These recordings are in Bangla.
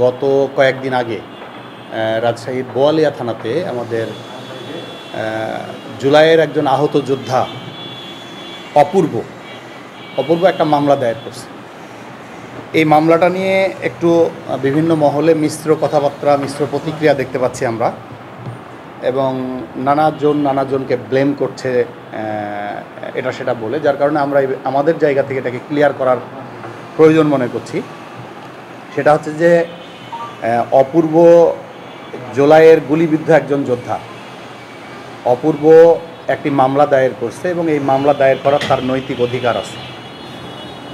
গত কয়েকদিন আগে রাজশাহীর বোয়ালিয়া থানাতে আমাদের জুলাইয়ের একজন আহত যোদ্ধা অপূর্ব একটা মামলা দায়ের করছে। এই মামলাটা নিয়ে একটু বিভিন্ন মহলে মিশ্র কথাবার্তা, মিশ্র প্রতিক্রিয়া দেখতে পাচ্ছি আমরা, এবং নানাজনকে ব্লেম করছে এটা সেটা বলে, যার কারণে আমরা আমাদের জায়গা থেকে এটাকে ক্লিয়ার করার প্রয়োজন মনে করছি। সেটা হচ্ছে যে অপূর্ব জুলাইয়ের গুলিবিদ্ধ একজন যোদ্ধা অপূর্ব একটি মামলা দায়ের করছে এবং এই মামলা দায়ের করার তার নৈতিক অধিকার আছে।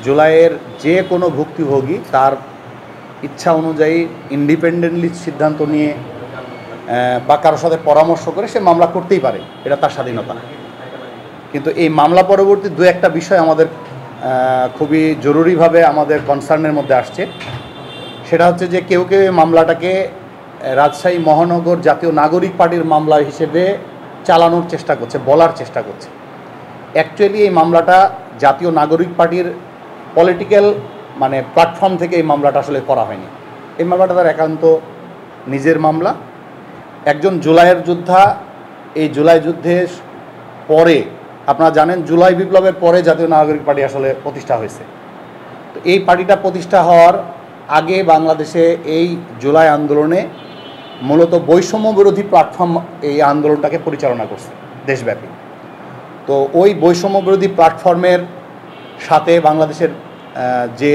জুলাইয়ের যে কোনো ভুক্তভোগী তার ইচ্ছা অনুযায়ী ইন্ডিপেন্ডেন্টলি সিদ্ধান্ত নিয়ে বা কারোর সাথে পরামর্শ করে সে মামলা করতেই পারে, এটা তার স্বাধীনতা। কিন্তু এই মামলা পরবর্তী দু একটা বিষয় আমাদের খুবই জরুরিভাবে আমাদের কনসার্নের মধ্যে আসছে। সেটা হচ্ছে যে কেউ কেউ এই মামলাটাকে রাজশাহী মহানগর জাতীয় নাগরিক পার্টির মামলা হিসেবে চালানোর চেষ্টা করছে, বলার চেষ্টা করছে। অ্যাকচুয়ালি এই মামলাটা জাতীয় নাগরিক পার্টির পলিটিক্যাল প্ল্যাটফর্ম থেকে এই মামলাটা আসলে করা হয়নি। এই মামলাটা তার একান্ত নিজের মামলা। একজন জুলাইয়ের যোদ্ধা, এই জুলাই যুদ্ধের পরে আপনারা জানেন জুলাই বিপ্লবের পরে জাতীয় নাগরিক পার্টি আসলে প্রতিষ্ঠা হয়েছে। তো এই পার্টিটা প্রতিষ্ঠা হওয়ার আগে বাংলাদেশে এই জুলাই আন্দোলনে মূলত বৈষম্য বিরোধী প্ল্যাটফর্ম এই আন্দোলনটাকে পরিচালনা করছে দেশব্যাপী। তো ওই বৈষম্য বিরোধী প্ল্যাটফর্মের সাথে বাংলাদেশের যে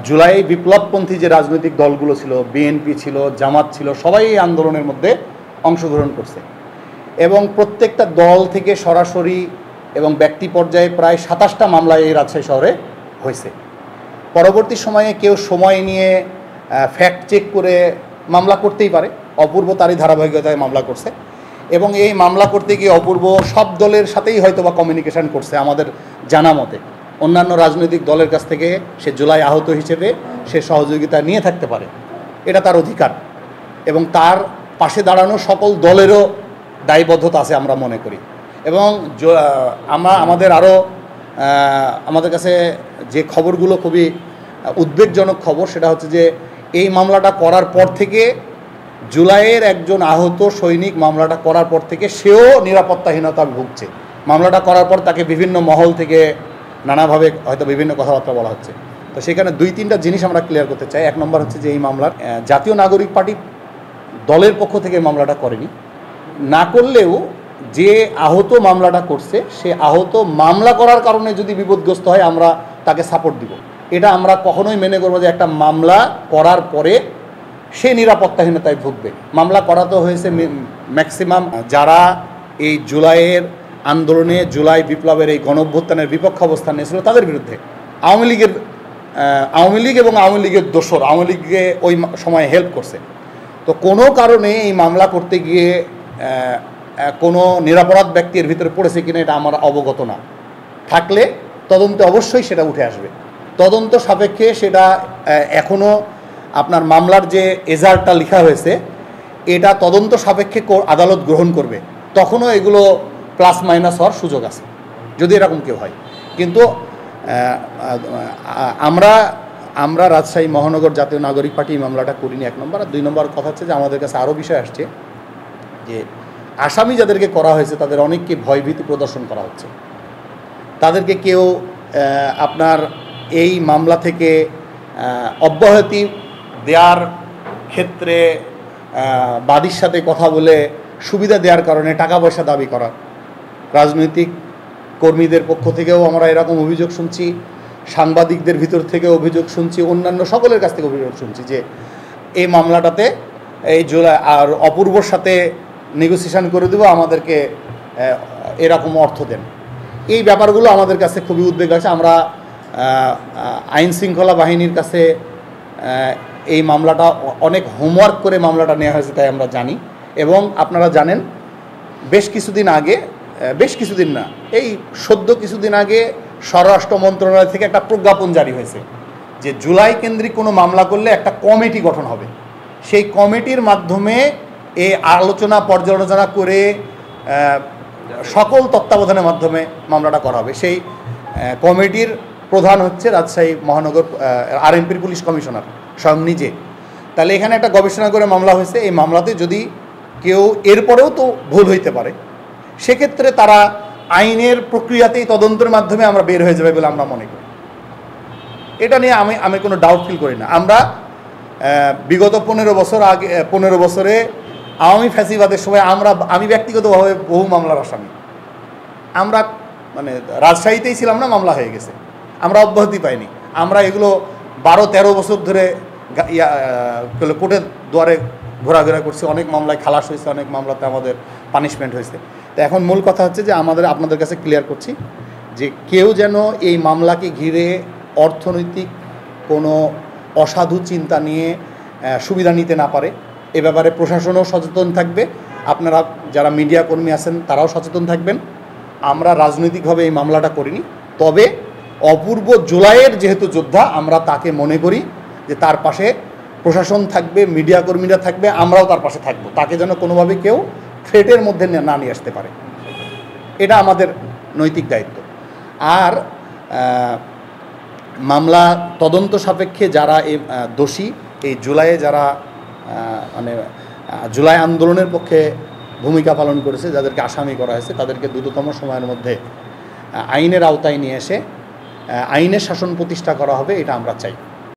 জুলাই বিপ্লবপন্থী যে রাজনৈতিক দলগুলো ছিল, বিএনপি ছিল, জামাত ছিল, সবাই এই আন্দোলনের মধ্যে অংশগ্রহণ করছে এবং প্রত্যেকটা দল থেকে সরাসরি এবং ব্যক্তি পর্যায়ে প্রায় 27টা মামলা এই রাজশাহী শহরে হয়েছে। পরবর্তী সময়ে কেউ সময় নিয়ে ফ্যাক্ট চেক করে মামলা করতেই পারে। অপূর্ব তারই ধারাবাহিকতায় মামলা করছে এবং এই মামলা করতে গিয়ে অপূর্ব সব দলের সাথেই হয়তো বা কমিউনিকেশন করছে আমাদের জানা মতে। অন্যান্য রাজনৈতিক দলের কাছ থেকে সে জুলাই আহত হিসেবে সে সহযোগিতা নিয়ে থাকতে পারে, এটা তার অধিকার এবং তার পাশে দাঁড়ানো সকল দলেরও দায়বদ্ধতা আছে আমরা মনে করি। এবং আমাদের কাছে যে খবরগুলো খুবই উদ্বেগজনক খবর, সেটা হচ্ছে যে এই মামলাটা করার পর থেকে জুলাইয়ের একজন আহত সৈনিক মামলাটা করার পর থেকে সেও নিরাপত্তাহীনতা ভুগছে। মামলাটা করার পর তাকে বিভিন্ন মহল থেকে নানাভাবে হয়তো বিভিন্ন কথাবার্তা বলা হচ্ছে। তো সেখানে 2-3টা জিনিস আমরা ক্লিয়ার করতে চাই। এক নম্বর হচ্ছে যে এই মামলার জাতীয় নাগরিক পার্টি দলের পক্ষ থেকে মামলাটা করেনি। না করলেও যে আহত মামলাটা করছে সে আহত মামলা করার কারণে যদি বিপদগ্রস্ত হয় আমরা তাকে সাপোর্ট দিব। এটা আমরা কখনোই মেনে করবো যে একটা মামলা করার পরে সে নিরাপত্তাহীনতায় ভুগবে। মামলা করা তো হয়েছে ম্যাক্সিমাম যারা এই জুলাইয়ের আন্দোলনে, জুলাই বিপ্লবের এই গণঅভ্যুত্থানের বিপক্ষে অবস্থান নিয়েছিল তাদের বিরুদ্ধে। আওয়ামী লীগ এবং আওয়ামী লীগের দোসর আওয়ামী লীগকে ওই সময় হেল্প করছে। তো কোনো কারণে এই মামলা করতে গিয়ে কোনো নিরপরাধ ব্যক্তির ভিতরে পড়েছে কিনা এটা আমার অবগত না। থাকলে তদন্তে অবশ্যই সেটা উঠে আসবে। তদন্ত সাপেক্ষে সেটা এখনও আপনার মামলার যে এজাহারটা লেখা হয়েছে এটা তদন্ত সাপেক্ষে আদালত গ্রহণ করবে, তখনও এগুলো প্লাস মাইনাস হওয়ার সুযোগ আছে যদি এরকম কেউ হয়। কিন্তু আমরা রাজশাহী মহানগর জাতীয় নাগরিক পার্টি মামলাটা করিনি, 1 নম্বর। আর 2 নম্বর কথা হচ্ছে যে আমাদের কাছে আরও বিষয় আসছে যে আসামি যাদেরকে করা হয়েছে তাদের অনেককে ভয়ভীতি প্রদর্শন করা হচ্ছে। তাদেরকে কেউ আপনার এই মামলা থেকে অব্যাহতি দেওয়ার ক্ষেত্রে বাদীর সাথে কথা বলে সুবিধা দেওয়ার কারণে টাকা পয়সা দাবি করা। রাজনৈতিক কর্মীদের পক্ষ থেকেও আমরা এরকম অভিযোগ শুনছি, সাংবাদিকদের ভিতর থেকে অভিযোগ শুনছি, অন্যান্য সকলের কাছ থেকে অভিযোগ শুনছি যে এই মামলাটাতে এই জুলাই আর অপূর্বর সাথে নেগোসিয়েশন করে দেবো, আমাদেরকে এরকম অর্থ দেন। এই ব্যাপারগুলো আমাদের কাছে খুবই উদ্বেগ আছে। আমরা আইন শৃঙ্খলা বাহিনীর কাছে এই মামলাটা অনেক হোমওয়ার্ক করে মামলাটা নেওয়া হয়েছে তাই আমরা জানি। এবং আপনারা জানেন বেশ কিছুদিন না, এই কিছুদিন আগে স্বরাষ্ট্র মন্ত্রণালয় থেকে একটা প্রজ্ঞাপন জারি হয়েছে যে জুলাই কেন্দ্রিক কোনো মামলা করলে একটা কমিটি গঠন হবে। সেই কমিটির মাধ্যমে এই আলোচনা পর্যালোচনা করে সকল তত্ত্বাবধানের মাধ্যমে মামলাটা করা হবে। সেই কমিটির প্রধান হচ্ছে রাজশাহী মহানগর আরএমপির পুলিশ কমিশনার স্বয়ং নিজে। তাহলে এখানে একটা গবেষণা করে মামলা হয়েছে, এই মামলাতে যদি কেউ এরপরেও তো ভুল হইতে পারে, সেক্ষেত্রে তারা আইনের প্রক্রিয়াতেই তদন্তের মাধ্যমে আমরা বের হয়ে যাবে বলে আমরা মনে করি। এটা নিয়ে আমি কোনো ডাউট ফিল করি না। আমরা বিগত 15 বছর আগে 15 বছরে আওয়ামী ফ্যাসিবাদের সময় আমি ব্যক্তিগতভাবে বহু মামলার আসামি। আমরা মানে রাজশাহীতেই ছিলাম না, মামলা হয়ে গেছে, আমরা অব্যাহতি পাইনি। আমরা এগুলো 12-13 বছর ধরে কোর্টের দুয়ারে ঘোরাঘোরা করছি, অনেক মামলায় খালাস হয়েছে, অনেক মামলাতে আমাদের পানিশমেন্ট হয়েছে। তো এখন মূল কথা হচ্ছে যে আপনাদের কাছে ক্লিয়ার করছি যে কেউ যেন এই মামলাকে ঘিরে অর্থনৈতিক কোনো অসাধু চিন্তা নিয়ে সুবিধা নিতে না পারে, এ ব্যাপারে প্রশাসনও সচেতন থাকবে, আপনারা যারা মিডিয়া কর্মী আছেন তারাও সচেতন থাকবেন। আমরা রাজনৈতিকভাবে এই মামলাটা করিনি, তবে অপূর্ব জুলাইয়ের যেহেতু যোদ্ধা, আমরা তাকে মনে করি যে তার পাশে প্রশাসন থাকবে, মিডিয়া কর্মীরা থাকবে, আমরাও তার পাশে থাকবো, তাকে যেন কোনোভাবে কেউ থ্রেটের মধ্যে না নিয়ে আসতে পারে, এটা আমাদের নৈতিক দায়িত্ব। আর মামলা তদন্ত সাপেক্ষে যারা এই দোষী, এই জুলাইয়ে যারা মানে জুলাই আন্দোলনের পক্ষে ভূমিকা পালন করেছে, যাদেরকে আসামি করা হয়েছে, তাদেরকে দ্রুততম সময়ের মধ্যে আইনের আওতায় নিয়ে এসে আইনের শাসন প্রতিষ্ঠা করা হবে, এটা আমরা চাই।